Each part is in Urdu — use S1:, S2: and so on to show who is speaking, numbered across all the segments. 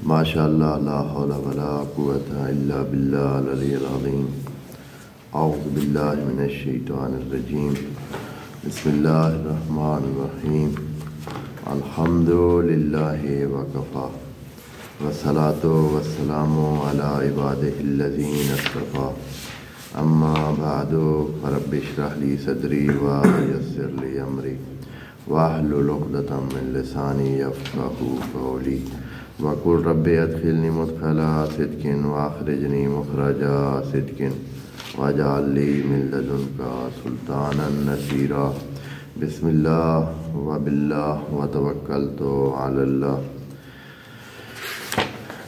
S1: ماشاء اللہ لا حول ولا قوۃ الا باللہ العلی العظیم۔ اعوذ باللہ من الشیطان الرجیم، بسم اللہ الرحمن الرحیم۔ الحمد للہ وکفیٰ والصلاۃ والسلام علی عبادہ الذین اصطفیٰ، اما بعد فرب اشرح لی صدری ویسر لی امری واحلل عقدۃ من لسانی یفقہوا قولی وقل رب ادخلنی مدخل صدق واخرجنی مخرج صدق واجعل لی من لدنک سلطانا نصیرا۔ بسم اللہ وباللہ وتوکلت علی اللہ۔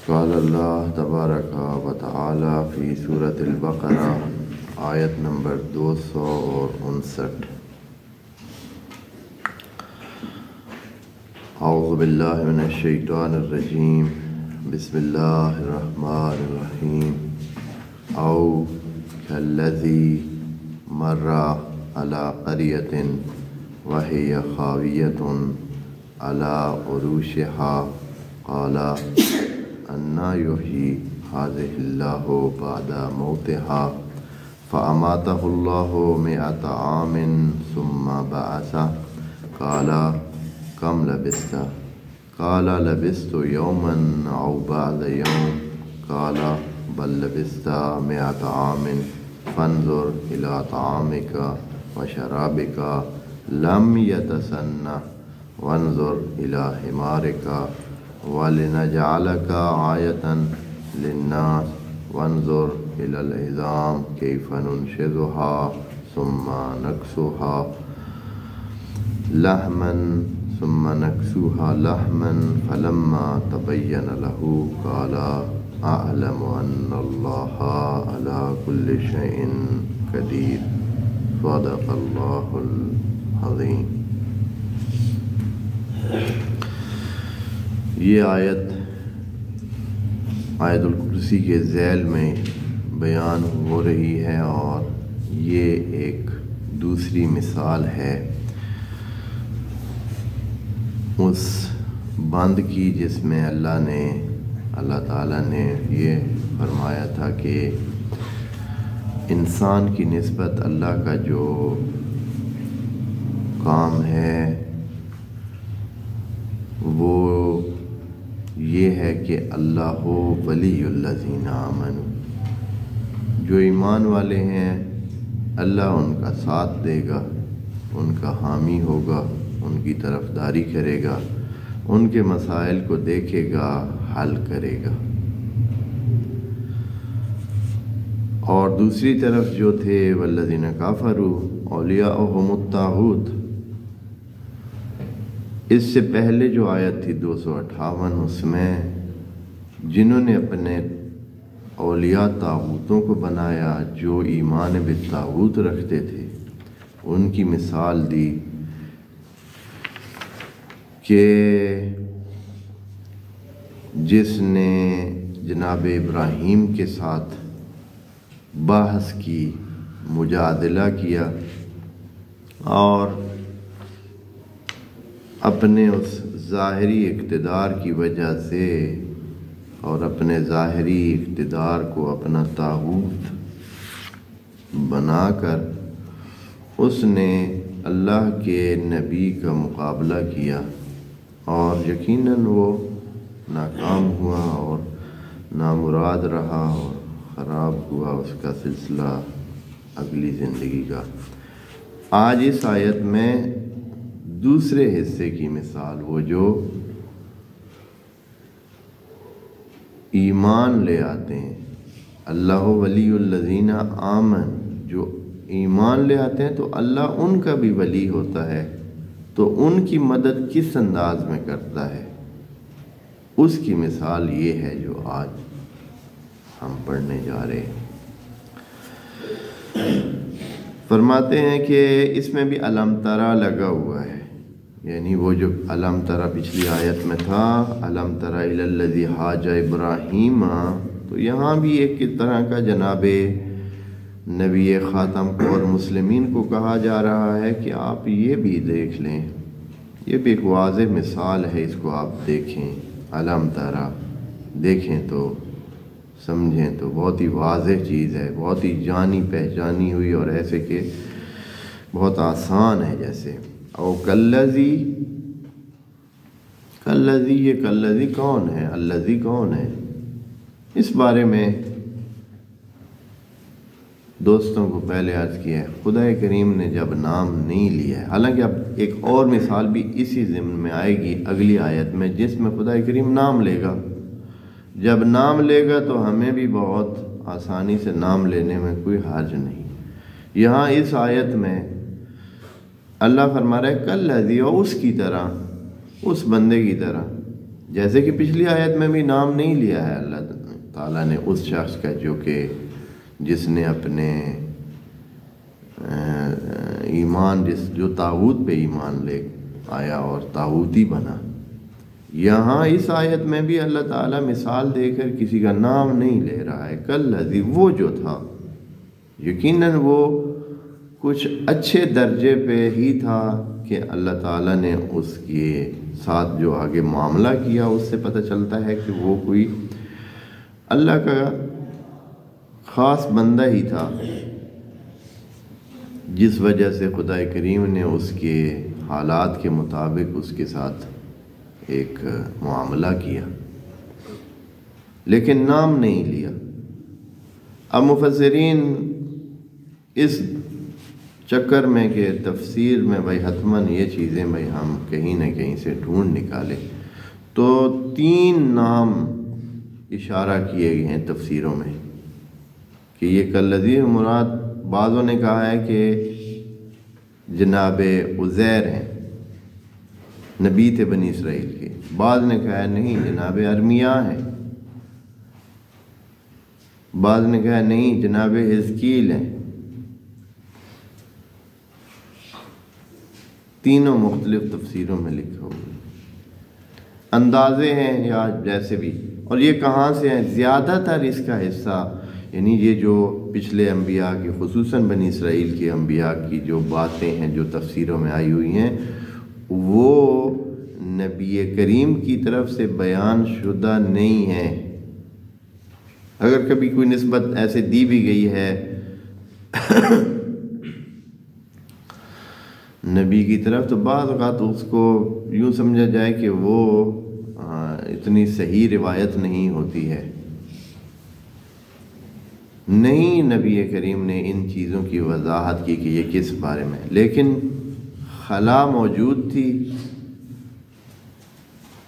S1: قال اللہ تبارک و تعالی فی سورۃ البقرہ، آیت نمبر 259۔ اعوذ باللہ من الشیطان الرجیم، بسم اللہ الرحمن الرحیم۔ او کالذی مر علی قریۃ وہی خاویۃ علی عروشها قال انا یحیی ہذہ اللہ بعد موتها فاماتہ اللہ مئۃ عام ثم بعثہ قال کم لبثت؟ قال لبثت یوما او بعد یوم قال بل لبثت مئۃ عام فانظر الی طعامک وشرابک لم یتسنہ وانظر الی حمارک ولنجعلک آیۃ للناس وانظر الی العظام کیف ننشزها ثم نکسوها لحما ثم نکسوها لحما فلما تبین له قال اعلم ان اللہ علی کل شیء قدیر۔ صدق اللہ العظیم۔ یہ آیت آیت الکرسی کے ذیل میں بیان ہو رہی ہے، اور یہ ایک دوسری مثال ہے اس بند کی جس میں اللہ تعالیٰ نے یہ فرمایا تھا کہ انسان کی نسبت اللہ کا جو کام ہے وہ یہ ہے کہ اللہ ولی الذین آمنوا، جو ایمان والے ہیں اللہ ان کا ساتھ دے گا، ان کا حامی ہوگا، ان کی طرفداری کرے گا، ان کے مسائل کو دیکھے گا، حل کرے گا۔ اور دوسری طرف جو تھے والذین کفروا اولیاؤہم الطاغوت، اس سے پہلے جو آیت تھی 258، اس میں جنہوں نے اپنے اولیاء طاغوتوں کو بنایا، جو ایمان بالطاغوت رکھتے تھے، ان کی مثال دی کہ جس نے جناب ابراہیم کے ساتھ بحث کی، مجادلہ کیا، اور اپنے اس ظاہری اقتدار کی وجہ سے اور اپنے ظاہری اقتدار کو اپنا طاغوت بنا کر اس نے اللہ کے نبی کا مقابلہ کیا، اور یقیناً وہ ناکام ہوا اور نامراد رہا، اور خراب ہوا اس کا سلسلہ اگلی زندگی کا۔ آج اس آیت میں دوسرے حصے کی مثال، وہ جو ایمان لے آتے ہیں، اللہ ولی الذین آمن، جو ایمان لے آتے ہیں تو اللہ ان کا بھی ولی ہوتا ہے، تو ان کی مدد کس انداز میں کرتا ہے، اس کی مثال یہ ہے جو آج ہم پڑھنے جا رہے ہیں۔ فرماتے ہیں کہ اس میں بھی علم ترا لگا ہوا ہے، یعنی وہ جو علم ترا پچھلی آیت میں تھا، علم ترا الی الذی حاج ابراہیم، تو یہاں بھی ایک طرح کا جناب نبی خاتم کو اور مسلمین کو کہا جا رہا ہے کہ آپ یہ بھی دیکھ لیں، یہ بھی ایک واضح مثال ہے، اس کو آپ دیکھیں۔ علم ترا، دیکھیں تو سمجھیں تو بہت ہی واضح چیز ہے، بہت ہی جانی پہچانی ہوئی، اور ایسے کہ بہت آسان ہے جیسے. او کلذی، یہ کلذی کون ہے، الذی کون ہے، اس بارے میں دوستوں کو پہلے عرض کیا ہے. خدا کریم نے جب نام نہیں لیا ہے، حالانکہ اب ایک اور مثال بھی اسی ضمن میں آئے گی اگلی آیت میں، جس میں خدا کریم نام لے گا. جب نام لے گا تو ہمیں بھی بہت آسانی سے نام لینے میں کوئی حرج نہیں. یہاں اس آیت میں اللہ فرما رہا ہے کلذی، اور اس کی طرح، اس بندے کی طرح، جیسے کہ پچھلی آیت میں بھی نام نہیں لیا ہے اللہ تعالیٰ نے اس شخص کا جس نے اپنے ایمان جو طاغوت پہ ایمان لے آیا اور طاغوتی بنا. یہاں اس آیت میں بھی اللہ تعالیٰ مثال دے کر کسی کا نام نہیں لے رہا ہے. کلذی، وہ جو تھا، یقیناً وہ کچھ اچھے درجے پہ ہی تھا کہ اللہ تعالیٰ نے اس کے ساتھ جو آگے معاملہ کیا اس سے پتہ چلتا ہے کہ وہ کوئی اللہ کا خاص بندہ ہی تھا، جس وجہ سے خدا کریم نے اس کے حالات کے مطابق اس کے ساتھ ایک معاملہ کیا، لیکن نام نہیں لیا. اب مفسرین اس چکر میں کہ تفسیر میں بھائی حتماً یہ چیزیں بھائی ہم کہیں نہ کہیں سے ڈھونڈ نکالیں، تو 3 نام اشارہ کیے گئے ہیں تفسیروں میں کہ یہ کلذی مراد. بعضوں نے کہا ہے کہ جناب عزیر ہیں، نبی تھے بنی اسرائیل کے. بعض نے کہا ہے نہیں جناب ارمیہ ہیں، بعض نے کہا نہیں جناب حزقیل ہیں. تینوں مختلف تفسیروں میں لکھا ہوئے اندازے ہیں یا جیسے بھی. اور یہ کہاں سے ہیں؟ زیادہ تر اس کا حصہ، یعنی یہ جو پچھلے انبیاء کی، خصوصاً بنی اسرائیل کے انبیاء کی جو باتیں ہیں جو تفسیروں میں آئی ہوئی ہیں، وہ نبی کریم کی طرف سے بیان شدہ نہیں ہیں. اگر کبھی کوئی نسبت ایسے دی بھی گئی ہے نبی کی طرف، تو بعض اوقات اس کو یوں سمجھا جائے کہ وہ اتنی صحیح روایت نہیں ہوتی ہے. نہیں، نبی کریم نے ان چیزوں کی وضاحت کی کہ یہ کس بارے میں، لیکن خلا موجود تھی،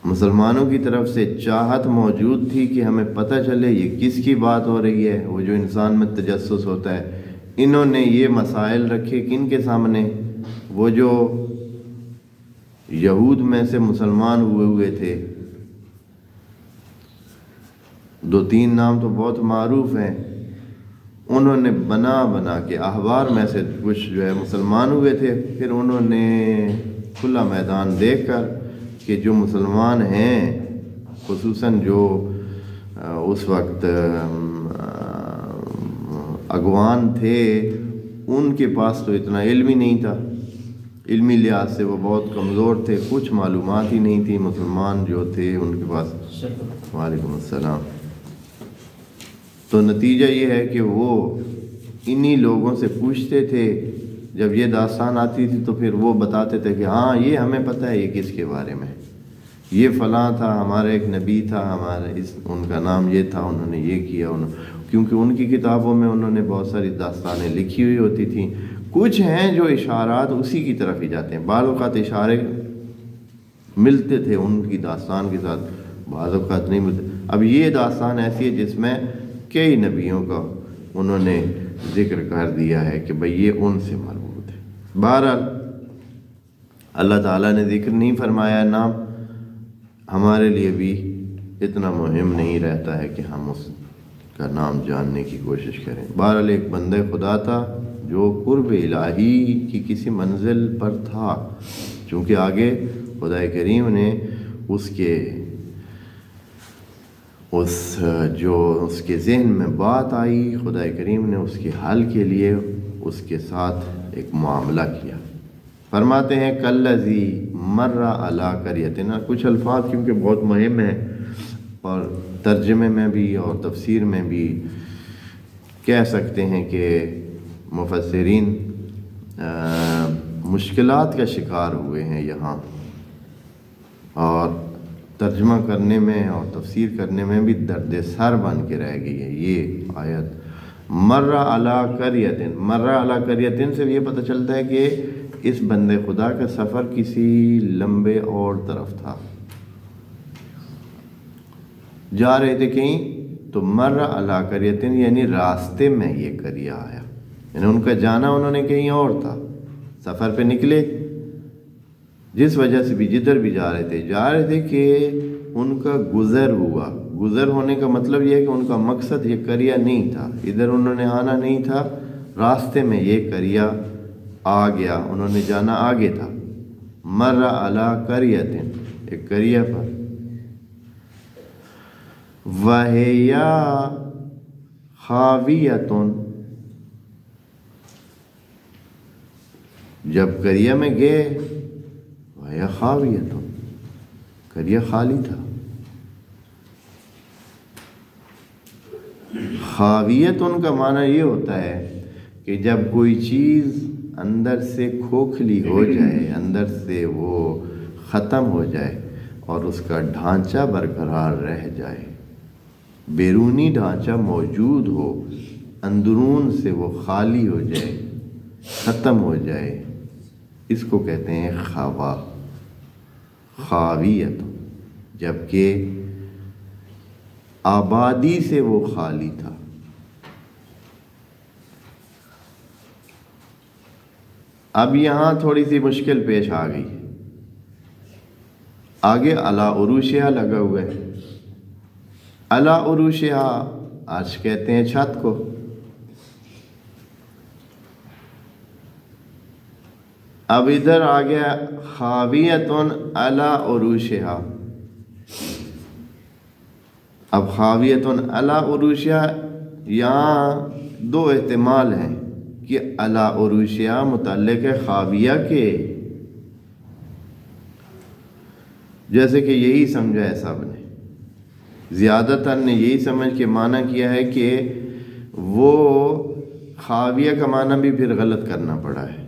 S1: مسلمانوں کی طرف سے چاہت موجود تھی کہ ہمیں پتہ چلے یہ کس کی بات ہو رہی ہے. وہ جو انسان میں تجسس ہوتا ہے، انہوں نے یہ مسائل رکھے کن کے سامنے؟ وہ جو یہود میں سے مسلمان ہوئے تھے. 2-3 نام تو بہت معروف ہیں. انہوں نے بنا کے احبار میں سے کچھ جو ہے مسلمان ہوئے تھے، پھر انہوں نے کھلا میدان دیکھ کر کہ جو مسلمان ہیں، خصوصاً جو اس وقت اگوان تھے، ان کے پاس تو اتنا علم ہی نہیں تھا، علمی لحاظ سے وہ بہت کمزور تھے، کچھ معلومات ہی نہیں تھی. مسلمان جو تھے ان کے پاس، وعلیکم السلام. تو نتیجہ یہ ہے کہ وہ انہی لوگوں سے پوچھتے تھے. جب یہ داستان آتی تھی تو پھر وہ بتاتے تھے کہ ہاں یہ ہمیں پتہ ہے یہ کس کے بارے میں، یہ فلاں تھا، ہمارا ایک نبی تھا، ان کا نام یہ تھا، انہوں نے یہ کیا. کیونکہ ان کی کتابوں میں انہوں نے بہت ساری داستانیں لکھی ہوئی ہوتی تھیں. کچھ ہیں جو اشارات اسی کی طرف ہی جاتے ہیں، بعض اوقات اشارے ملتے تھے ان کی داستان کے ساتھ، بعض اوقات نہیں ملتے. اب یہ داستان ایسی ہے جس میں کئی نبیوں کا انہوں نے ذکر کر دیا ہے کہ بھئی یہ ان سے مربوط ہے. بہرحال اللہ تعالیٰ نے ذکر نہیں فرمایا نام، ہمارے لیے بھی اتنا مہم نہیں رہتا ہے کہ ہم اس کا نام جاننے کی کوشش کریں. بہرحال ایک بندہ خدا تھا جو قرب الہی کی کسی منزل پر تھا، چونکہ آگے خدا کریم نے اس کے ذہن میں بات آئی، خدا کریم نے اس کے حل کے لیے اس کے ساتھ ایک معاملہ کیا. فرماتے ہیں کلذی مر علی قریۃ. کچھ الفاظ کیونکہ بہت مہم ہیں اور ترجمے میں بھی اور تفسیر میں بھی کہہ سکتے ہیں کہ مفسرین مشکلات کا شکار ہوئے ہیں یہاں، اور ترجمہ کرنے میں اور تفسیر کرنے میں بھی درد سر بن کے رہ گئی ہے یہ آیت۔ مر علی قریۃ، مر علی قریۃ سے بھی یہ پتہ چلتا ہے کہ اس بندے خدا کا سفر کسی لمبے اور طرف تھا، جا رہے تھے کہیں، تو مر علی قریۃ یعنی راستے میں یہ قریہ آیا، یعنی ان کا جانا انہوں نے کہیں اور تھا، سفر پہ نکلے، جس وجہ سے بھی جدھر بھی جا رہے تھے کہ ان کا گزر ہوا۔ گزر ہونے کا مطلب یہ ہے کہ ان کا مقصد یہ قریہ نہیں تھا، ادھر انہوں نے آنا نہیں تھا، راستے میں یہ قریہ آ گیا، انہوں نے جانا آگے تھا۔ مر علی قریۃ، ایک قریہ پر، وَهِيَ خَاوِیَةٌ، جب قریہ میں گئے، وَهِيَ خَاوِیَةٌ، قریہ خالی تھا۔ خاویتن کا معنی یہ ہوتا ہے کہ جب کوئی چیز اندر سے کھوکھلی ہو جائے، اندر سے وہ ختم ہو جائے اور اس کا ڈھانچہ برقرار رہ جائے، بیرونی ڈھانچہ موجود ہو، اندرون سے وہ خالی ہو جائے، ختم ہو جائے، اس کو کہتے ہیں خوا، خاویت۔ جبکہ آبادی سے وہ خالی تھا۔ اب یہاں تھوڑی سی مشکل پیش آ گئی، آگے علی عروشہا لگا ہوا ہے، علی عروشہا عرش کہتے ہیں چھت کو، اب ادھر آ گیا خاویتن علی عروشہا۔ اب خاویتن علی عروشہا، یہاں دو احتمال ہیں کہ علی عروشہا متعلق ہے خاویہ کے، جیسے کہ یہی سمجھا ہے سب نے، زیادہ تر نے یہی سمجھ کے معنی کیا ہے کہ وہ خاویہ کا معنی بھی پھر غلط کرنا پڑا ہے۔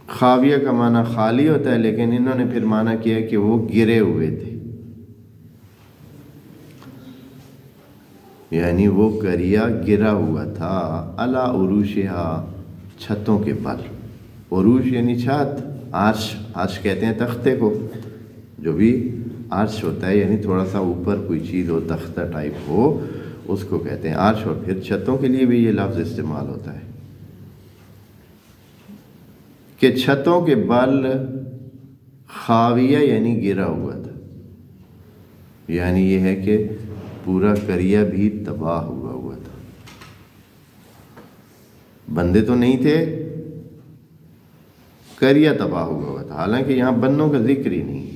S1: خاویہ کا معنی خالی ہوتا ہے، لیکن انہوں نے پھر معنی کیا کہ وہ گرے ہوئے تھے، یعنی وہ قریہ گرا ہوا تھا، علی عروشہا، چھتوں کے پر۔ عروش یعنی چھت، عرش کہتے ہیں تختے کو، جو بھی عرش ہوتا ہے یعنی تھوڑا سا اوپر کوئی چیز ہو، تختہ ٹائپ ہو، اس کو کہتے ہیں عرش۔ اور پھر چھتوں کے لیے بھی یہ لفظ استعمال ہوتا ہے کہ چھتوں کے بل خاویہ یعنی گرا ہوا تھا، یعنی یہ ہے کہ پورا قریہ بھی تباہ ہوا تھا، بندے تو نہیں تھے، قریہ تباہ ہوا تھا۔ حالانکہ یہاں بندوں کا ذکر ہی نہیں۔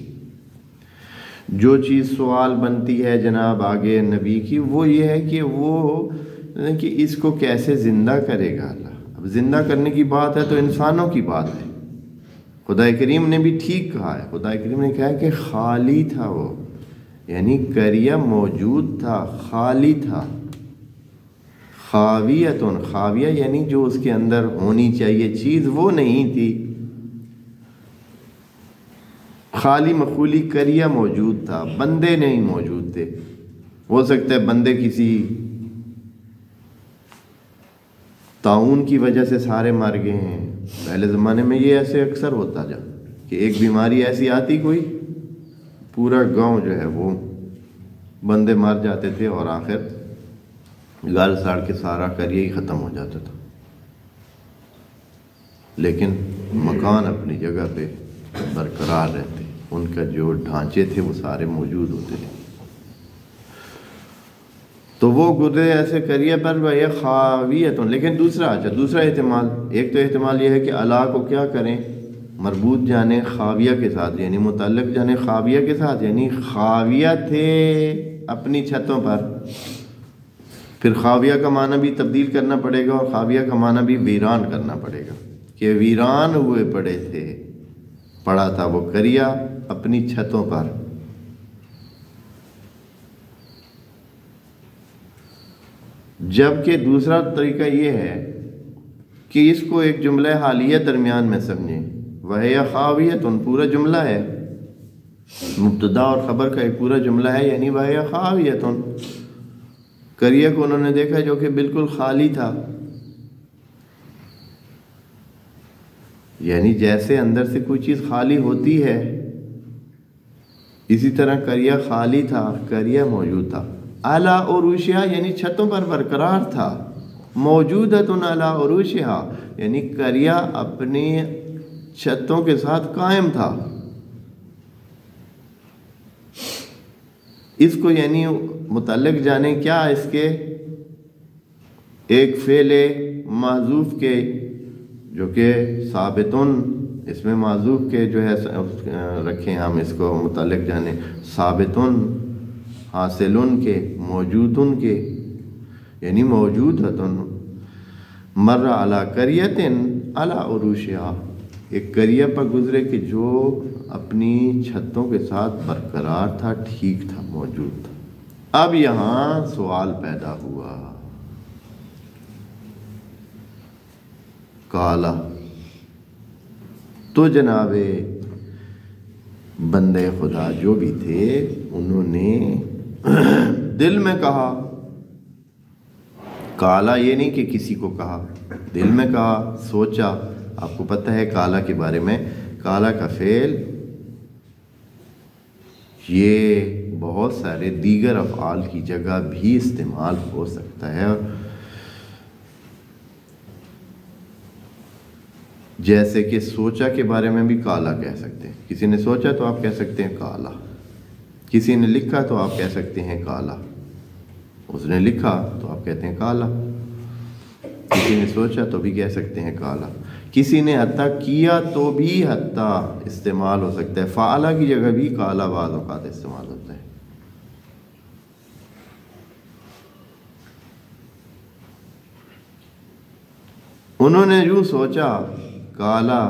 S1: جو چیز سوال بنتی ہے جناب آگے نبی کی، وہ یہ ہے کہ اس کو کیسے زندہ کرے گا اللہ۔ اب زندہ کرنے کی بات ہے تو انسانوں کی بات ہے، خدا کریم نے بھی ٹھیک کہا ہے، خدا کریم نے کہا ہے کہ خالی تھا وہ، یعنی قریہ موجود تھا، خالی تھا۔ خاویتن، خاویہ یعنی جو اس کے اندر ہونی چاہیے چیز وہ نہیں تھی، خالی مخولی قریہ موجود تھا، بندے نہیں موجود تھے۔ ہو سکتا ہے بندے کسی طاعون کی وجہ سے سارے مر گئے ہیں، پہلے زمانے میں یہ ایسے اکثر ہوتا جا کہ ایک بیماری ایسی آتی کوئی، پورا گاؤں جو ہے وہ بندے مر جاتے تھے اور آخر گل ساڑ کے سارا قریہ ہی ختم ہو جاتا تھا، لیکن مکان اپنی جگہ پہ برقرار رہتے، ان کا جو ڈھانچے تھے وہ سارے موجود ہوتے تھے۔ تو وہ گزرے ایسے قریہ پر وہ خاویت۔ لیکن دوسرا احتمال، ایک تو احتمال یہ ہے کہ اللہ کو کیا کریں، مربوط جانے خاویہ کے ساتھ، یعنی متعلق جانے خاویہ کے ساتھ، یعنی خاویہ تھے اپنی چھتوں پر۔ پھر خاویہ کا معنی بھی تبدیل کرنا پڑے گا، اور خاویہ کا معنی بھی ویران کرنا پڑے گا، کہ ویران ہوئے پڑے تھے، پڑا تھا وہ قریہ اپنی چھتوں پر۔ جبکہ دوسرا طریقہ یہ ہے کہ اس کو ایک جملہ حالیہ درمیان میں سمجھیں، وَهِيَ خَاوِيَةٌ پورا جملہ ہے، مبتدا اور خبر کا ایک پورا جملہ ہے، یعنی وَهِيَ خَاوِيَةٌ، قریہ کو انہوں نے دیکھا جو کہ بالکل خالی تھا، یعنی جیسے اندر سے کوئی چیز خالی ہوتی ہے اسی طرح قریہ خالی تھا، قریہ موجود تھا، علی عروشہا یعنی چھتوں پر برقرار تھا، موجودۃ علی عروشہا یعنی قریہ اپنی چھتوں کے ساتھ قائم تھا۔ اس کو یعنی متعلق جانے کیا اس کے ایک فعل محذوف کے جو کہ ثابتن، اس میں معذوف کے جو ہے رکھیں ہم اس کو متعلق جانے، ثابتن حاصلن کے، موجودن کے، یعنی موجودتن، مر علی قریۃ علی عروشہا، ایک قریہ پر گزرے کہ جو اپنی چھتوں کے ساتھ برقرار تھا، ٹھیک تھا، موجود تھا۔ اب یہاں سوال پیدا ہوا، کالا، تو جناب بندے خدا جو بھی تھے انہوں نے دل میں کہا، کالا یہ نہیں کہ کسی کو کہا، دل میں کہا، سوچا۔ آپ کو پتہ ہے کالا کے بارے میں، کالا کا فعل یہ بہت سارے دیگر افعال کی جگہ بھی استعمال ہو سکتا ہے، جیسے کہ سوچا کے بارے میں بھی کالا کہہ سکتے ہیں، کسی نے سوچا تو آپ کہہ سکتے ہیں کالا، کسی نے لکھا تو آپ کہہ سکتے ہیں کالا، اس نے لکھا تو آپ کہتے ہیں کالا، کسی نے سوچا تو بھی کہہ سکتے ہیں کالا، کسی نے حتیٰ کیا تو بھی حتیٰ استعمال ہو سکتا ہے، فعلا کی جگہ بھی کالا بعض اوقات استعمال ہوتا ہے۔ انہوں نے یوں سوچا، کالا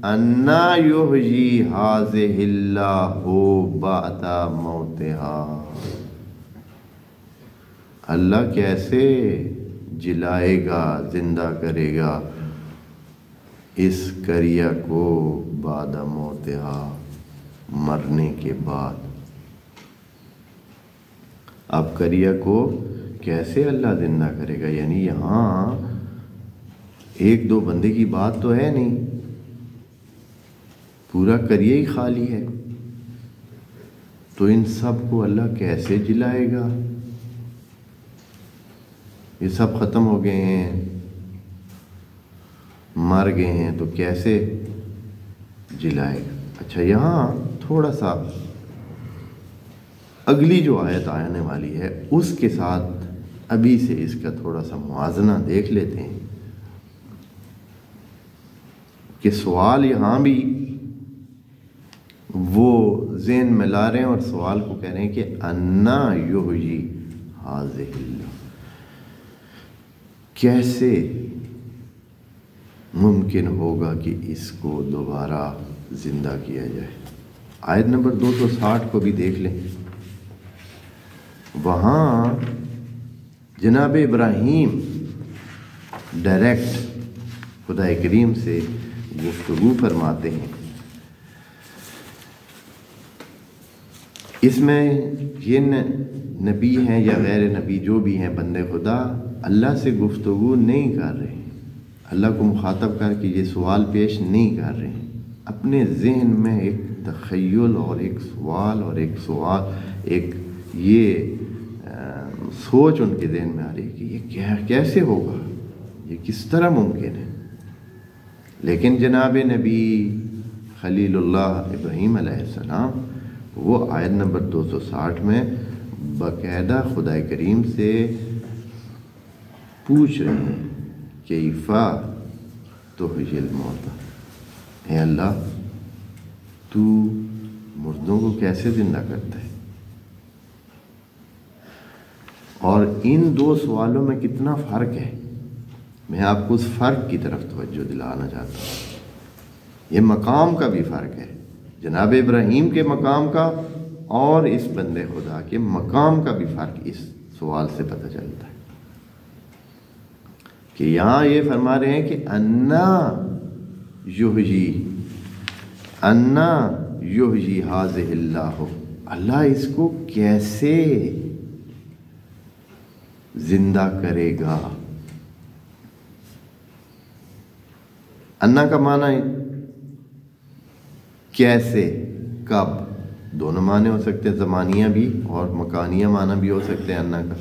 S1: انا یحیی ھذہ اللہ بعد موتہا، اللہ کیسے جلائے گا، زندہ کرے گا اس قریہ کو بعد موتہا، مرنے کے بعد۔ اب قریہ کو کیسے اللہ زندہ کرے گا، یعنی یہاں ایک دو بندے کی بات تو ہے نہیں، پورا قریہ ہی خالی ہے، تو ان سب کو اللہ کیسے جلائے گا؟ یہ سب ختم ہو گئے ہیں، مر گئے ہیں، تو کیسے جلائے گا؟ اچھا، یہاں تھوڑا سا اگلی جو آیت آنے والی ہے اس کے ساتھ ابھی سے اس کا تھوڑا سا موازنہ دیکھ لیتے ہیں کہ سوال یہاں بھی وہ ذہن میں لا رہے ہیں اور سوال کو کہہ رہے ہیں کہ انا یحیی ھذہ اللہ، کیسے ممکن ہوگا کہ اس کو دوبارہ زندہ کیا جائے۔ آیت نمبر 260 کو بھی دیکھ لیں، وہاں جناب ابراہیم ڈائریکٹ خدا کریم سے گفتگو فرماتے ہیں۔ اس میں یہ نبی ہیں یا غیر نبی جو بھی ہیں بندے خدا اللہ سے گفتگو نہیں کر رہے ہیں، اللہ کو مخاطب کر کے یہ سوال پیش نہیں کر رہے ہیں، اپنے ذہن میں ایک تخیل اور ایک سوال ایک یہ سوچ ان کے ذہن میں آ رہی ہے کہ یہ کیسے ہوگا، یہ کس طرح ممکن ہے۔ لیکن جناب نبی خلیل اللہ ابراہیم علیہ السلام وہ آیت نمبر 260 میں باقاعدہ خدا کریم سے پوچھ رہے ہیں کیفا تحیی الموتى، اے اللہ تو مردوں کو کیسے زندہ کرتا ہے؟ اور ان دو سوالوں میں کتنا فرق ہے، میں آپ کو اس فرق کی طرف توجہ دلانا چاہتا ہوں۔ یہ مقام کا بھی فرق ہے، جناب ابراہیم کے مقام کا اور اس بندے خدا کے مقام کا بھی فرق اس سوال سے پتہ چلتا ہے۔ کہ یہاں یہ فرما رہے ہیں کہ انا یحیی ھذہ اللہ، اللہ اس کو کیسے زندہ کرے گا۔ انا کا معنی کیسے، کب، دونوں معنی ہو سکتے ہیں، زمانیہ بھی اور مکانیہ معنی بھی ہو سکتے ہیں انا کا۔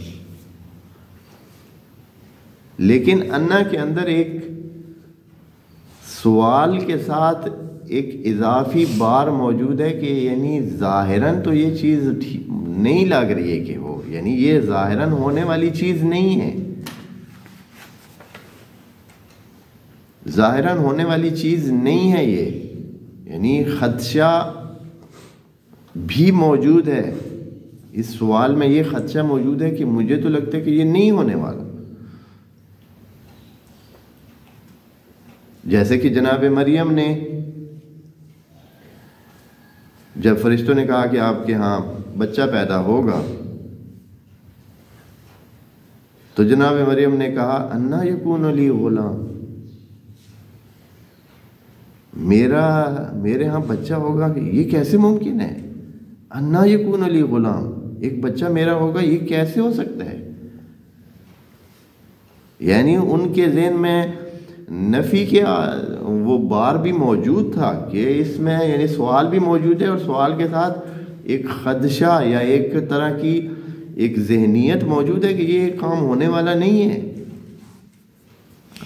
S1: لیکن انا کے اندر ایک سوال کے ساتھ ایک اضافی بار موجود ہے کہ یعنی ظاہراً تو یہ چیز نہیں لگ رہی ہے کہ ہو، یعنی یہ ظاہراً ہونے والی چیز نہیں ہے، ظاہراً ہونے والی چیز نہیں ہے یہ، یعنی خدشہ بھی موجود ہے، اس سوال میں یہ خدشہ موجود ہے کہ مجھے تو لگتا ہے کہ یہ نہیں ہونے والا۔ جیسے کہ جناب مریم نے جب فرشتوں نے کہا کہ آپ کے ہاں بچہ پیدا ہوگا تو جناب مریم نے کہا انا یکون لی غلام، میرے ہاں بچہ ہوگا، یہ کیسے ممکن ہے؟ انا یکون لی غلام، ایک بچہ میرا ہوگا، یہ کیسے ہو سکتا ہے؟ یعنی ان کے ذہن میں نفی کے وہ بار بھی موجود تھا کہ اس میں یعنی سوال بھی موجود ہے، اور سوال کے ساتھ ایک خدشہ یا ایک طرح کی ایک ذہنیت موجود ہے کہ یہ کام ہونے والا نہیں ہے۔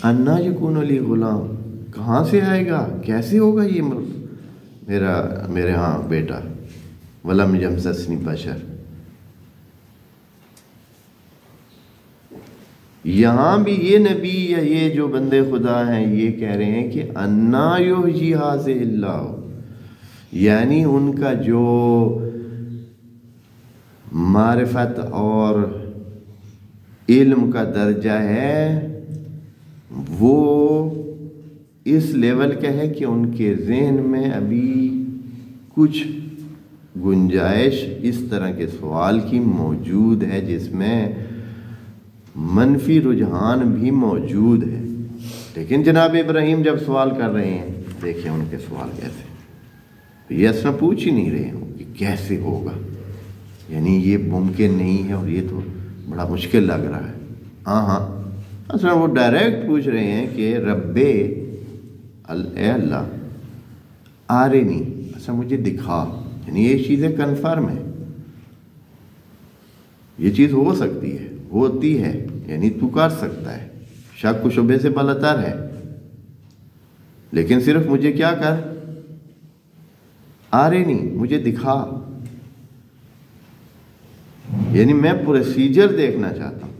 S1: انا یکون لی غلام، کہاں سے آئے گا، کیسے ہوگا یہ میرے ہاں بیٹا، ولم یمسسنی بشر۔ یہاں بھی یہ نبی یا یہ جو بندے خدا ہیں یہ کہہ رہے ہیں کہ انا یحیی ھذہ اللہ، یعنی ان کا جو معرفت اور علم کا درجہ ہے وہ اس لیول کا ہے کہ ان کے ذہن میں ابھی کچھ گنجائش اس طرح کے سوال کی موجود ہے جس میں منفی رجحان بھی موجود ہے۔ لیکن جناب ابراہیم جب سوال کر رہے ہیں، دیکھیں ان کے سوال کیسے، یہ اصلا پوچھ ہی نہیں رہے ہوں کہ کیسے ہوگا، یعنی یہ ممکن نہیں ہے اور یہ تو بڑا مشکل لگ رہا ہے۔ ہاں اصلا وہ ڈائریکٹ پوچھ رہے ہیں کہ رب اے اللہ آرینی، اصلا مجھے دکھا، یعنی یہ چیزیں کنفرم ہے، یہ چیز ہو سکتی ہے، ہوتی ہے، یعنی تو کر سکتا ہے، شک و شبے سے بالاتر ہے، لیکن صرف مجھے کیا کر، آرینی، مجھے دکھا، یعنی میں پروسیجر دیکھنا چاہتا ہوں،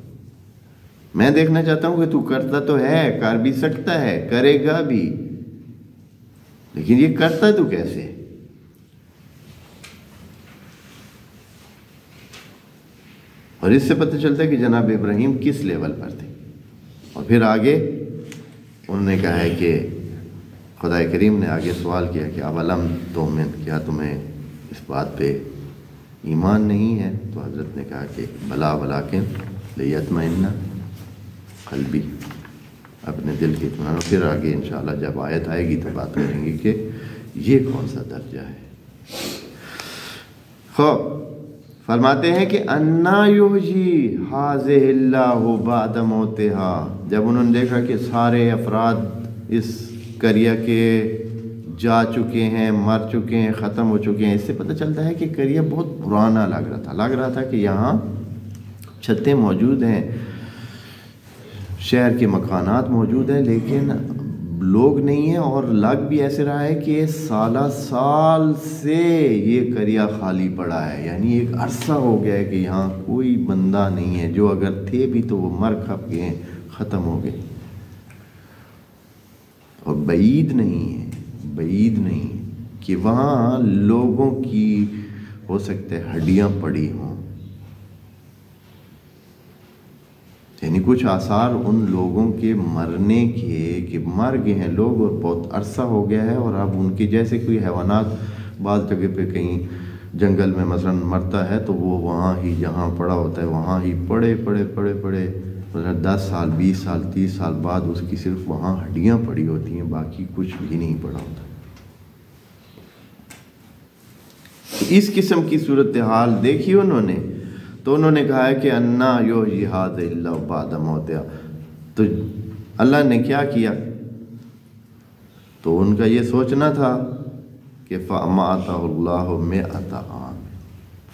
S1: میں دیکھنا چاہتا ہوں کہ تو کرتا تو ہے، کر بھی سکتا ہے، کرے گا بھی، لیکن یہ کرتا تو کیسے؟ اور اس سے پتہ چلتا ہے کہ جناب ابراہیم کس لیول پر تھے۔ اور پھر آگے انہوں نے کہا ہے کہ خدا کریم نے آگے سوال کیا کہ اولم تؤمن، کیا تمہیں اس بات پہ ایمان نہیں ہے؟ تو حضرت نے کہا کہ بلا ولکن لیطمئن قلبی، اپنے دل کی اطمینان۔ اور پھر آگے انشاءاللہ جب آیت آئے گی تو بات کریں گے کہ یہ کون سا درجہ ہے۔ خوب فرماتے ہیں کہ انا یحیی ھذہ اللہ بعد موتہا، جب انہوں نے دیکھا کہ سارے افراد اس قریہ کے جا چکے ہیں، مر چکے ہیں، ختم ہو چکے ہیں، اس سے پتہ چلتا ہے کہ قریہ بہت پرانا لگ رہا تھا کہ یہاں چھتیں موجود ہیں، شہر کے مکانات موجود ہیں، لیکن لوگ نہیں ہیں، اور لگ بھی ایسے رہا ہے کہ سالہ سال سے یہ قریہ خالی پڑا ہے، یعنی ایک عرصہ ہو گیا ہے کہ یہاں کوئی بندہ نہیں ہے، جو اگر تھے بھی تو وہ مر کھپ گئے، ختم ہو گئے۔ اور بعید نہیں کہ وہاں لوگوں کی ہو سکتے ہڈیاں پڑی ہوں، یعنی کچھ آثار ان لوگوں کے مرنے کے کہ مر گئے ہیں لوگ اور بہت عرصہ ہو گیا ہے، اور اب ان کے جیسے کوئی حیوانات بعض جگہ پہ کہیں جنگل میں مثلا مرتا ہے تو وہ وہاں ہی جہاں پڑا ہوتا ہے وہاں ہی پڑے 10 سال 20 سال 30 سال بعد اس کی صرف وہاں ہڈیاں پڑی ہوتی ہیں، باقی کچھ بھی نہیں پڑا ہوتا۔ اس قسم کی صورتحال دیکھی انہوں نے، تو انہوں نے کہا ہے کہ انا یحیی ھذہ اللہ بعد موتہا، تو اللہ نے کیا کیا؟ تو ان کا یہ سوچنا تھا کہ فَأَمَاتَهُ اللَّهُ مِئَةَ عَامٍ،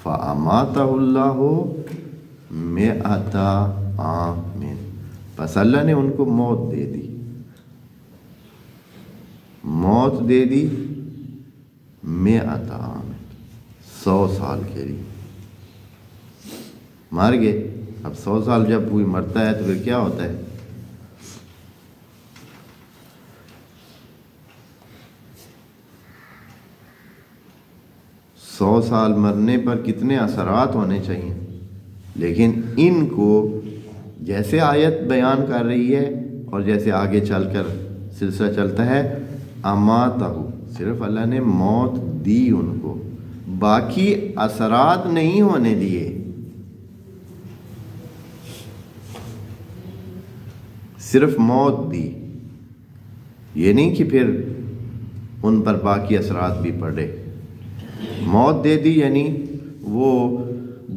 S1: فَأَمَاتَهُ اللَّهُ مِئَةَ عَامٍ، بس اللہ نے ان کو موت دے دی، موت دے دی 100 عام، 100 سال کے لیے مر گئے۔ اب 100 سال جب کوئی مرتا ہے تو پھر کیا ہوتا ہے؟ سو سال مرنے پر کتنے اثرات ہونے چاہیے، لیکن ان کو جیسے آیت بیان کر رہی ہے اور جیسے آگے چل کر سلسلہ چلتا ہے، اماتہ، صرف اللہ نے موت دی ان کو، باقی اثرات نہیں ہونے دیے، صرف موت دی۔ یہ نہیں کہ پھر ان پر باقی اثرات بھی پڑے، موت دے دی یعنی وہ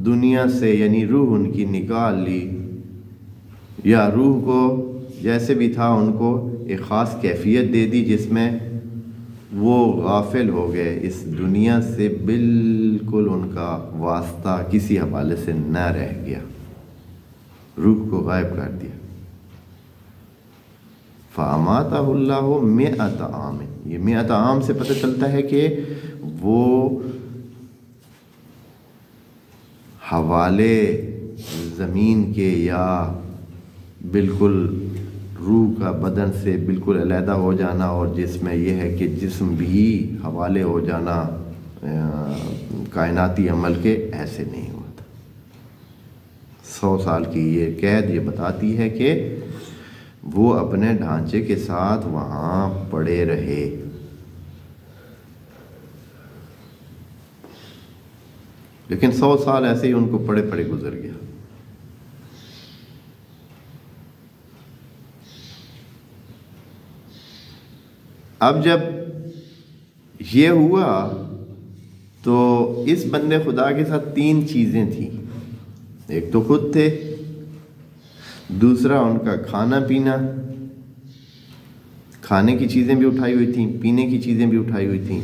S1: دنیا سے، یعنی روح ان کی نکال لی، یا روح کو جیسے بھی تھا ان کو ایک خاص کیفیت دے دی جس میں وہ غافل ہو گئے، اس دنیا سے بالکل ان کا واسطہ کسی حوالے سے نہ رہ گیا، روح کو غائب کر دیا۔ فَأَمَاتَهُ اللَّهُ 100 عام، یہ 100 عام سے پتہ چلتا ہے کہ وہ حوالے زمین کے یا بالکل روح کا بدن سے بالکل علیحدہ ہو جانا، اور جس میں یہ ہے کہ جسم بھی حوالے ہو جانا کائناتی عمل کے، ایسے نہیں ہوا تھا۔ 100 سال کی یہ قید یہ بتاتی ہے کہ وہ اپنے ڈھانچے کے ساتھ وہاں پڑے رہے۔ لیکن 100 سال ایسے ہی ان کو پڑے پڑے گزر گیا۔ اب جب یہ ہوا تو اس بندے خدا کے ساتھ 3 چیزیں تھیں، ایک تو خود تھے، دوسرا ان کا کھانا پینا، کھانے کی چیزیں بھی اٹھائی ہوئی تھیں، پینے کی چیزیں بھی اٹھائی ہوئی تھیں،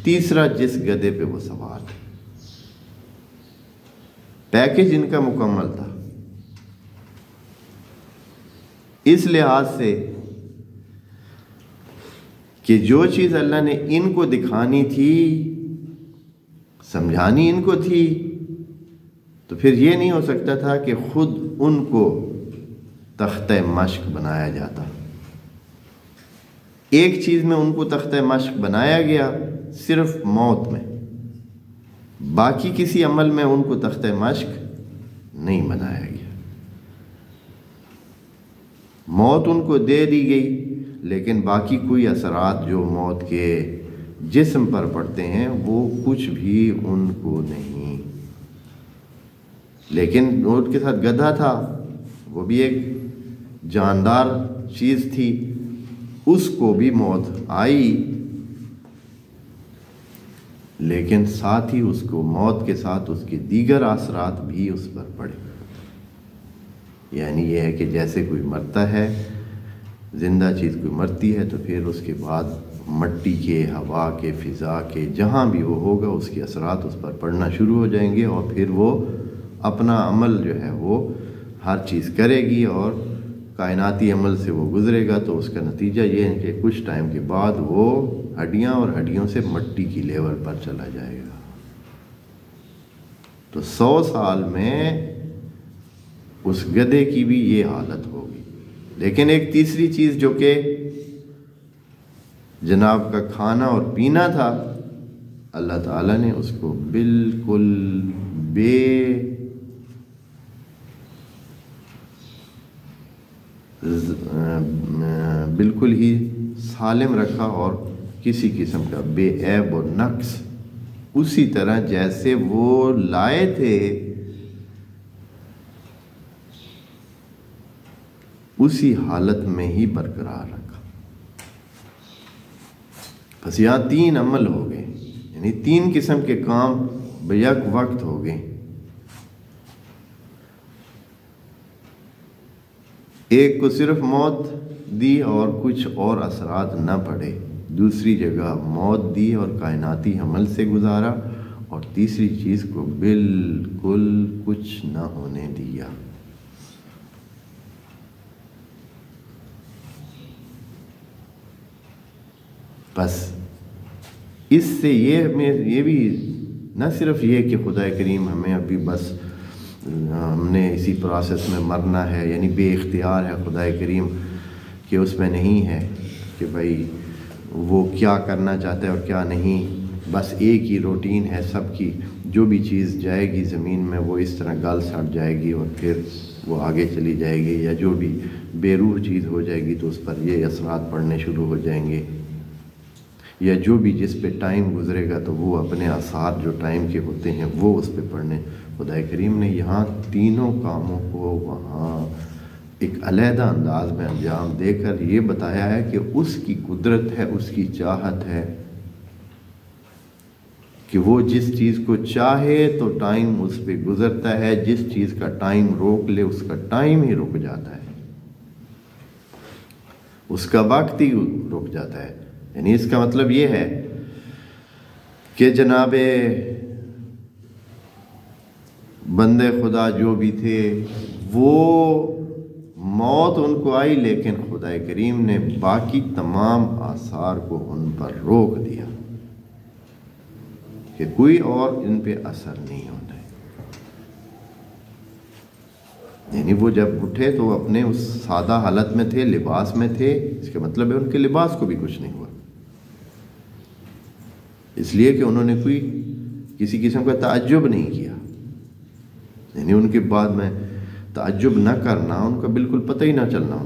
S1: تیسرا جس گدھے پہ وہ سوار تھے، پیکج ان کا مکمل تھا۔ اس لحاظ سے کہ جو چیز اللہ نے ان کو دکھانی تھی، سمجھانی ان کو تھی، تو پھر یہ نہیں ہو سکتا تھا کہ خود ان کو تختہ مشق بنایا جاتا۔ ایک چیز میں ان کو تختہ مشق بنایا گیا، صرف موت میں، باقی کسی عمل میں ان کو تختہ مشق نہیں بنایا گیا۔ موت ان کو دے دی گئی، لیکن باقی کوئی اثرات جو موت کے جسم پر پڑتے ہیں وہ کچھ بھی ان کو نہیں۔ لیکن ان کے ساتھ گدھا تھا، وہ بھی ایک جاندار چیز تھی، اس کو بھی موت آئی، لیکن ساتھ ہی اس کو موت کے ساتھ اس کے دیگر اثرات بھی اس پر پڑے۔ یعنی یہ ہے کہ جیسے کوئی مرتا ہے، زندہ چیز کوئی مرتی ہے، تو پھر اس کے بعد مٹی کے، ہوا کے، فضا کے، جہاں بھی وہ ہوگا اس کے اثرات اس پر پڑنا شروع ہو جائیں گے، اور پھر وہ اپنا عمل جو ہے وہ ہر چیز کرے گی، اور کائناتی عمل سے وہ گزرے گا، تو اس کا نتیجہ یہ ہے کہ کچھ ٹائم کے بعد وہ ہڈیاں اور ہڈیوں سے مٹی کی لیول پر چلا جائے گا۔ تو 100 سال میں اس گدھے کی بھی یہ حالت ہوگی۔ لیکن ایک تیسری چیز جو کہ جناب کا کھانا اور پینا تھا، اللہ تعالیٰ نے اس کو بالکل بالکل ہی سالم رکھا، اور کسی قسم کا بے عیب اور نقص اسی طرح جیسے وہ لائے تھے اسی حالت میں ہی برقرار رکھا۔ بس یہاں 3 عمل ہو گئے، یعنی 3 قسم کے کام بیک وقت ہو گئے۔ ایک کو صرف موت دی اور کچھ اور اثرات نہ پڑے، دوسری جگہ موت دی اور کائناتی عمل سے گزارا، اور تیسری چیز کو بالکل کچھ نہ ہونے دیا۔ بس اس سے یہ بھی نہ صرف یہ کہ خدا کریم ہمیں ابھی بس ہم نے اسی پروسیس میں مرنا ہے، یعنی بے اختیار ہے خدا کریم کہ اس میں نہیں ہے کہ بھائی وہ کیا کرنا چاہتا ہے اور کیا نہیں، بس ایک ہی روٹین ہے سب کی، جو بھی چیز جائے گی زمین میں وہ اس طرح گل سڑ جائے گی اور پھر وہ آگے چلی جائے گی، یا جو بھی بے روح چیز ہو جائے گی تو اس پر یہ اثرات پڑنے شروع ہو جائیں گے، یا جو بھی جس پہ ٹائم گزرے گا تو وہ اپنے آثار جو ٹائم کے ہوتے ہیں وہ اس پہ پڑنے۔ خدا کریم نے یہاں تینوں کاموں کو وہاں ایک علیحدہ انداز میں انجام دے کر یہ بتایا ہے کہ اس کی قدرت ہے، اس کی چاہت ہے کہ وہ جس چیز کو چاہے تو ٹائم اس پہ گزرتا ہے، جس چیز کا ٹائم روک لے اس کا ٹائم ہی رک جاتا ہے، اس کا وقت ہی رک جاتا ہے۔ یعنی اس کا مطلب یہ ہے کہ جناب بندے خدا جو بھی تھے وہ موت ان کو آئی، لیکن خدا کریم نے باقی تمام آثار کو ان پر روک دیا کہ کوئی اور ان پہ اثر نہیں ہوتا ہے۔ یعنی وہ جب اٹھے تو اپنے اس سادہ حالت میں تھے، لباس میں تھے، اس کا مطلب ہے ان کے لباس کو بھی کچھ نہیں ہوا، اس لیے کہ انہوں نے کوئی کسی قسم کا تعجب نہیں کیا۔ یعنی ان کے بعد میں تعجب نہ کرنا، ان کا بالکل پتہ ہی نہ چلنا،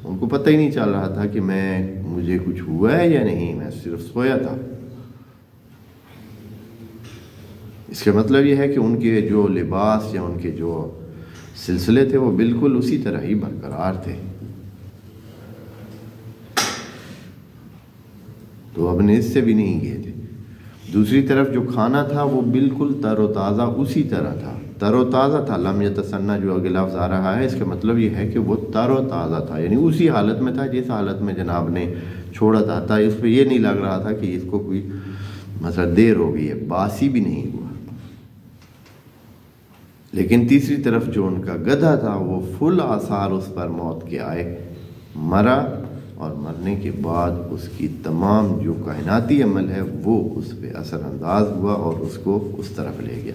S1: ان کو پتہ ہی نہیں چل رہا تھا کہ مجھے کچھ ہوا ہے یا نہیں، میں صرف سویا تھا۔ اس کا مطلب یہ ہے کہ ان کے جو لباس یا ان کے جو سلسلے تھے وہ بالکل اسی طرح ہی برقرار تھے، تو اپنے اس سے بھی نہیں گئے تھے۔ دوسری طرف جو کھانا تھا وہ بالکل تر و تازہ اسی طرح تھا، تر و تازہ تھا۔ لم یتسنہ جو اگے لفظ آ رہا ہے، اس کا مطلب یہ ہے کہ وہ تر و تازہ تھا، یعنی اسی حالت میں تھا جس حالت میں جناب نے چھوڑا تھا۔ اس پہ یہ نہیں لگ رہا تھا کہ اس کو کوئی مثلا دیر ہو گئی ہے، باسی بھی نہیں ہوا۔ لیکن تیسری طرف جو ان کا گدھا تھا وہ فل آثار اس پر موت کے آئے، مرا، اور مرنے کے بعد اس کی تمام جو کائناتی عمل ہے وہ اس پہ اثر انداز ہوا اور اس کو اس طرف لے گیا۔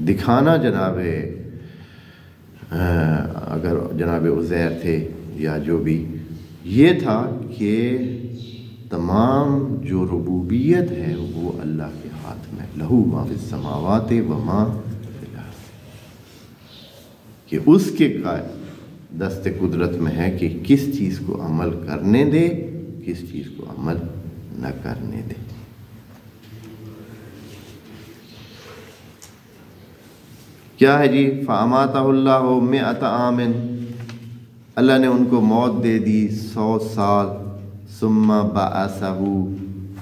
S1: دکھانا جناب اگر جناب عزیر تھے یا جو بھی، یہ تھا کہ تمام جو ربوبیت ہے وہ اللہ کے ہاتھ میں، لہو ما فی السماوات و ما فی الارض، کہ اس کے دست قدرت میں ہے کہ کس چیز کو عمل کرنے دے، کس چیز کو عمل نہ کرنے دے۔ کیا ہے جی؟ فَأَمَاتَهُ اللَّهُ مِئَةَ عَامٍ، اللہ نے ان کو موت دے دی 100 سال، ثُمَّ بَعَثَهُ،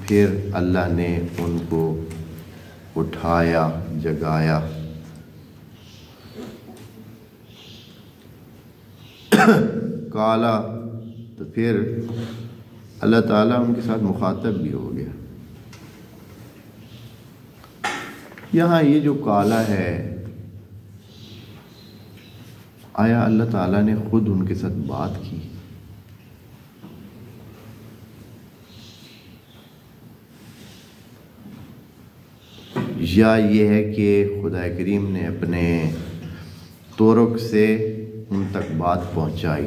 S1: پھر اللہ نے ان کو اٹھایا، جگایا۔ کالا، تو پھر اللہ تعالیٰ ان کے ساتھ مخاطب بھی ہو گیا۔ یہاں یہ جو کالا ہے، آیا اللہ تعالیٰ نے خود ان کے ساتھ بات کی؟ یا یہ ہے کہ خدا کریم نے اپنے طرق سے ان تک بات پہنچائی؟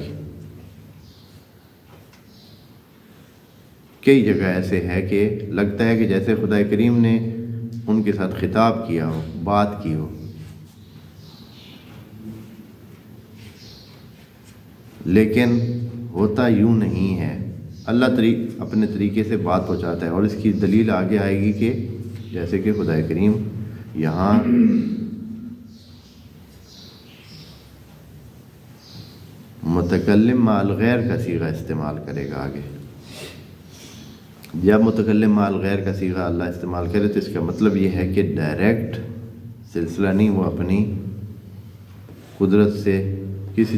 S1: کئی جگہ ایسے ہے کہ لگتا ہے کہ جیسے خدا کریم نے ان کے ساتھ خطاب کیا ہو، بات کی ہو، لیکن ہوتا یوں نہیں ہے۔ اللہ اپنے طریقے سے بات پہنچاتا ہے، اور اس کی دلیل آگے آئے گی کہ جیسے کہ خدا کریم یہاں متکلم مع الغیر کا صیغہ استعمال کرے گا آگے. جب متکلم مع الغیر کا صیغہ اللہ استعمال کرے تو اس کا مطلب یہ ہے کہ ڈائریکٹ سلسلہ نہیں، وہ اپنی قدرت سے کسی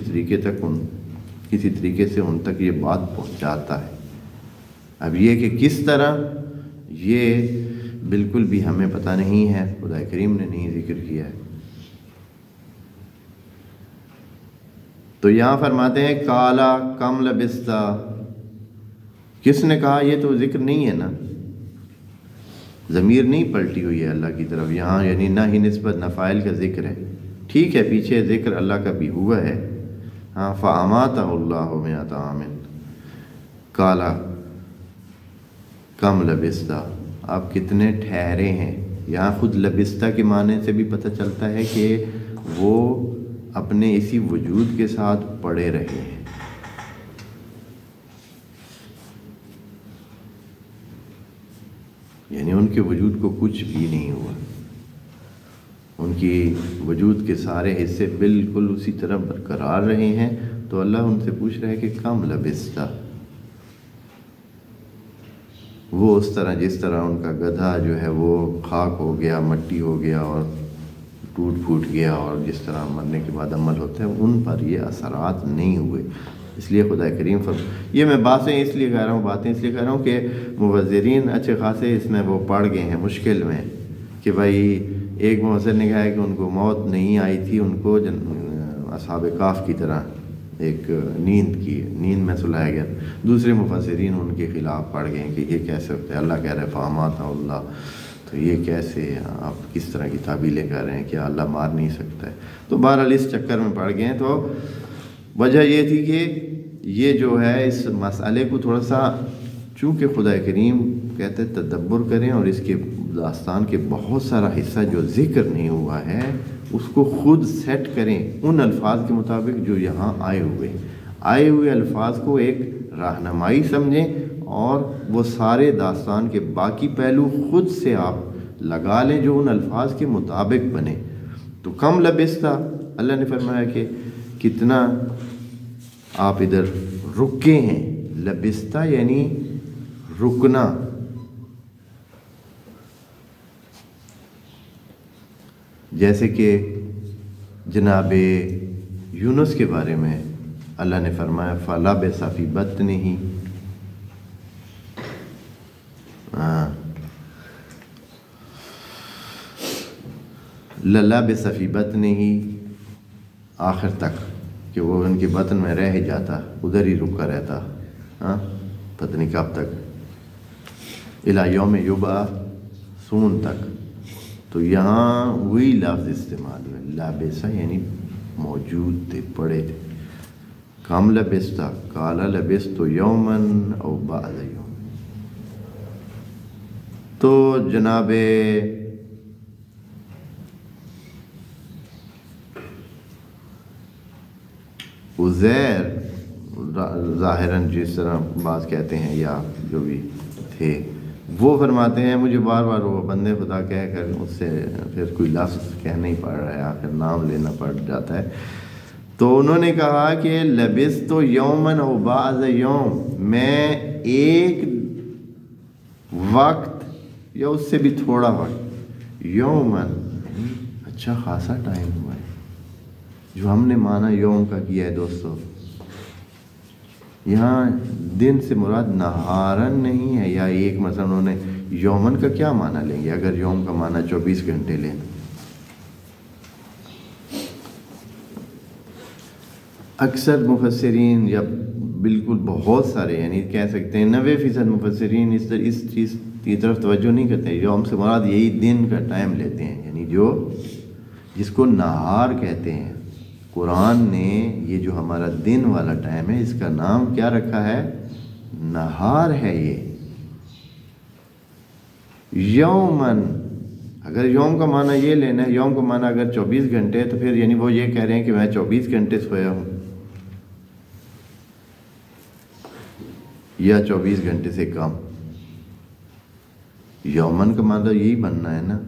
S1: طریقے سے ان تک یہ بات پہنچاتا ہے. اب یہ کہ کس طرح، یہ بالکل بھی ہمیں پتہ نہیں ہے، خدا کریم نے نہیں ذکر کیا ہے. تو یہاں فرماتے ہیں کالا کم لبستا، کس نے کہا؟ یہ تو ذکر نہیں ہے نا، ضمیر نہیں پلٹی ہوئی ہے اللہ کی طرف یہاں، یعنی نہ ہی نسبت نہ فاعل کا ذکر ہے. ٹھیک ہے پیچھے ذکر اللہ کا بھی ہوا ہے، ہاں فَأَمَاتَهُ اللَّهُ مِئَةَ عَامٍ. کالا کم لبستہ، آپ کتنے ٹھہرے ہیں. یہاں خود لبستہ کے معنی سے بھی پتہ چلتا ہے کہ وہ اپنے اسی وجود کے ساتھ پڑے رہے ہیں. یعنی ان کے وجود کو کچھ بھی نہیں ہوا، ان کی وجود کے سارے حصے بالکل اسی طرح برقرار رہے ہیں. تو اللہ ان سے پوچھ رہا ہے کہ کم لبستہ، وہ اس طرح جس طرح ان کا گدھا جو ہے وہ خاک ہو گیا، مٹی ہو گیا اور ٹوٹ پھوٹ گیا، اور جس طرح مرنے کے بعد عمل ہوتا ہے ان پر یہ اثرات نہیں ہوئے. اس لیے خدا کریم یہ میں باتیں اس لیے کہہ رہا ہوں کہ مفسرین اچھے خاصے اس میں وہ پڑ گئے ہیں مشکل میں، کہ بھائی ایک مفسر نے کہا ہے کہ ان کو موت نہیں آئی تھی، ان کو اصحاب کہف کی طرح ایک نیند میں سلایا گیا. دوسرے مفسرین ان کے خلاف پڑ گئے ہیں کہ یہ کیسے ہوتا ہے، اللہ کہہ رہے فَأَمَاتَهُ اللَّهُ، تو یہ کیسے آپ کس طرح کی تعبیلیں کر رہے ہیں کہ اللہ مار نہیں سکتا ہے. تو بہرحال اس چکر میں پڑ گئے ہیں. تو وجہ یہ تھی کہ یہ جو ہے اس مسئلے کو تھوڑا سا، چونکہ خدا کریم کہتے تدبر کریں اور اس کے داستان کے بہت سارا حصہ جو ذکر نہیں ہوا ہے اس کو خود سیٹ کریں ان الفاظ کے مطابق جو یہاں آئے ہوئے الفاظ کو ایک رہنمائی سمجھیں، اور وہ سارے داستان کے باقی پہلو خود سے آپ لگا لیں جو ان الفاظ کے مطابق بنے. تو کم لبستہ، اللہ نے فرمایا کہ کتنا آپ ادھر رکے ہیں. لبستہ یعنی رکنا. جیسے کہ جناب یونس کے بارے میں اللہ نے فرمایا فَلَبِثَ فِي بَطْنِهِ، لَلَبِثَ فِي بَطْنِهِ، آخر تک کہ وہ ان کے بطن میں رہ ہی جاتا، ادھر ہی رکا رہتا، پتہ نہیں کب تک، اِلَى يَوْمِ يُبْعَثُونَ تک. تو یہاں وہی لفظ استعمال ہوئے، لابسہ یعنی موجود تھے، پڑے تھے. کم لبستہ، کالا لبست یومن او بعض یوم. تو جناب عزیر ظاہراً جس طرح بعض کہتے ہیں یا جو بھی تھے، وہ فرماتے ہیں مجھے بار بار وہ بندے خدا کہہ کر اس سے پھر کوئی لفظ کہنا ہی پڑ رہا ہے، آخر نام لینا پڑ جاتا ہے. تو انہوں نے کہا کہ لبست یومن او بعض یوم، میں ایک وقت یا اس سے بھی تھوڑا وقت، یومن اچھا خاصا ٹائم ہوا ہے. جو ہم نے مانا یوم کا کیا ہے دوستو، یہاں دن سے مراد نہارن نہیں ہے، یا ایک مثلا انہوں نے یومن کا کیا معنی لیں گے اگر یوم کا معنی 24 گھنٹے لیں. اکثر مفسرین یا بالکل بہت سارے، یعنی کہہ سکتے ہیں 90% مفسرین اس چیز کی طرف توجہ نہیں کرتے. یوم سے مراد یہی دن کا ٹائم لیتے ہیں، یعنی جو جس کو نہار کہتے ہیں. قرآن نے یہ جو ہمارا دن والا ٹائم ہے اس کا نام کیا رکھا ہے؟ نہار ہے. یہ یومن، اگر یوم کا معنی یہ لینا ہے، یوم کا معنی اگر 24 گھنٹے ہے تو پھر یعنی وہ یہ کہہ رہے ہیں کہ میں 24 گھنٹے سویا ہوں یا 24 گھنٹے سے کم. یومن کا معنی یہی بننا ہے نا.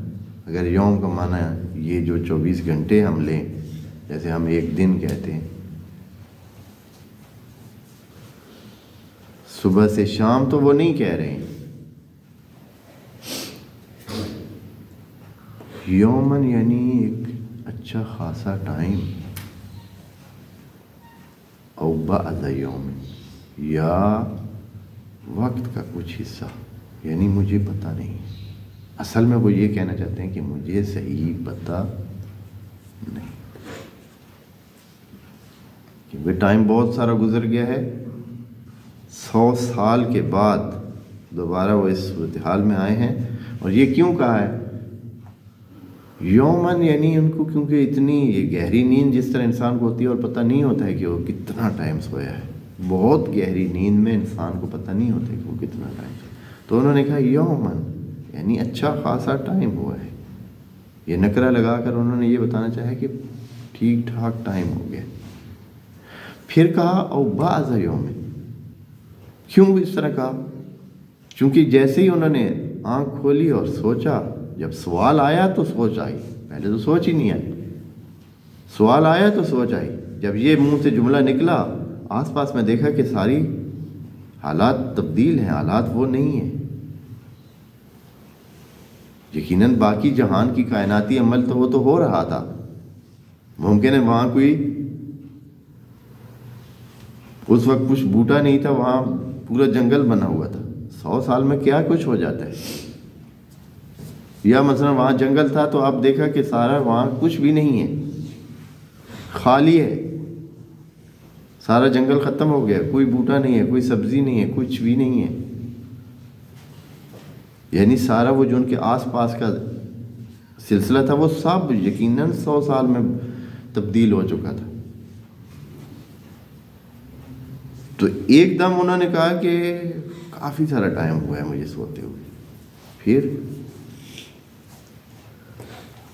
S1: اگر یوم کا معنی یہ جو 24 گھنٹے ہم لیں، جیسے ہم ایک دن کہتے ہیں، صبح سے شام تو وہ نہیں کہہ رہے ہیں، یومن یعنی ایک اچھا خاصا ٹائم، او بعد یوم یا وقت کا کچھ حصہ، یعنی مجھے پتہ نہیں۔ اصل میں وہ یہ کہنا چاہتے ہیں کہ مجھے صحیح پتہ نہیں، کیونکہ ٹائم بہت سارا گزر گیا ہے۔ 100 سال کے بعد دوبارہ وہ اس صورتحال میں آئے ہیں۔ اور یہ کیوں کہا ہے یومن، یعنی ان کو کیونکہ اتنی یہ گہری نیند جس طرح انسان کو ہوتی ہے اور پتہ نہیں ہوتا ہے کہ وہ کتنا ٹائم سویا ہے، بہت گہری نیند میں انسان کو پتہ نہیں ہوتا ہے کہ وہ کتنا ٹائم سویا ہے، تو انہوں نے کہا یومن یعنی اچھا خاصا ٹائم ہوا ہے۔ یہ نکرہ لگا کر انہوں نے یہ بتانا چاہا کہ ٹھیک ٹھاک ٹائم ہو گیا۔ پھر کہا او بعض یوم، کیوں اس طرح کہا؟ چونکہ جیسے ہی انہوں نے آنکھ کھولی اور سوچا، جب سوال آیا تو سوچ آئی، پہلے تو سوچ ہی نہیں آئی، سوال آیا تو سوچ آئی۔ جب یہ منہ سے جملہ نکلا، آس پاس میں دیکھا کہ ساری حالات تبدیل ہیں، حالات وہ نہیں ہیں۔ یقیناً باقی جہان کی کائناتی عمل تو وہ تو ہو رہا تھا، ممکن ہے وہاں کوئی اس وقت کچھ بوٹا نہیں تھا، وہاں پورا جنگل بنا ہوا تھا۔ 100 سال میں کیا کچھ ہو جاتا ہے، یا مثلا وہاں جنگل تھا تو آپ دیکھا کہ سارا وہاں کچھ بھی نہیں ہے، خالی ہے، سارا جنگل ختم ہو گیا، کوئی بوٹا نہیں ہے، کوئی سبزی نہیں ہے، کچھ بھی نہیں ہے، یعنی سارا وہ جو ان کے آس پاس کا سلسلہ تھا وہ سب یقیناً 100 سال میں تبدیل ہو چکا تھا۔ تو ایک دم انہوں نے کہا کہ کافی سارا ٹائم ہوا ہے مجھے سوتے ہوئے۔ پھر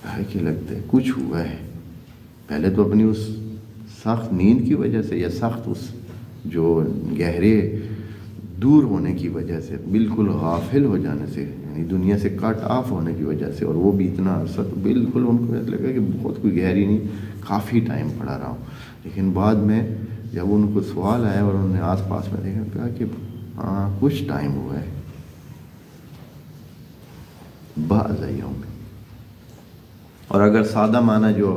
S1: کہا کہ لگتا ہے کچھ ہوا ہے، پہلے تو اپنی اس سخت نیند کی وجہ سے یا سخت اس جو گہرے دور ہونے کی وجہ سے، بالکل غافل ہو جانے سے، یعنی دنیا سے کٹ آف ہونے کی وجہ سے، اور وہ بھی اتنا عرصہ، تو بالکل ان کو لگا کہ بہت کوئی گہری نہیں، کافی ٹائم پڑا رہا ہوں۔ لیکن بعد میں جب ان کو سوال آیا اور انہوں نے آس پاس میں دیکھا، کہا کہ ہاں کچھ ٹائم ہوا ہے، بعض یوم۔ اور اگر سادہ معنی جو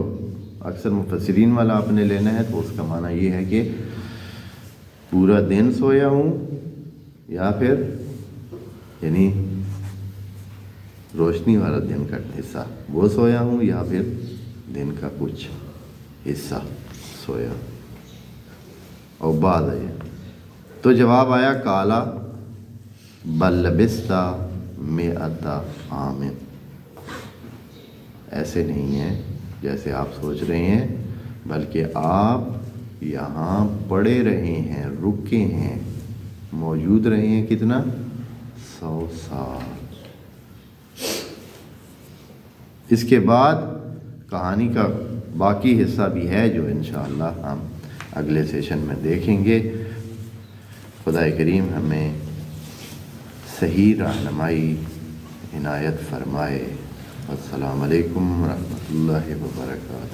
S1: اکثر مفسرین والا آپ نے لینا ہے تو اس کا معنی یہ ہے کہ پورا دن سویا ہوں، یا پھر یعنی روشنی والا دن کا حصہ وہ سویا ہوں، یا پھر دن کا کچھ حصہ سویا ہوں۔ اور بعد آیا تو جواب آیا کالا بل لبستا مئۃ عام، ایسے نہیں ہے جیسے آپ سوچ رہے ہیں، بلکہ آپ یہاں پڑے رہے ہیں، رکے ہیں، موجود رہے ہیں، کتنا؟ 100 سال۔ اس کے بعد کہانی کا باقی حصہ بھی ہے جو انشاءاللہ ہم اگلے سیشن میں دیکھیں گے۔ خدا کریم ہمیں صحیح رہنمائی عنایت فرمائے۔ السلام علیکم ورحمۃ اللہ وبرکاتہ۔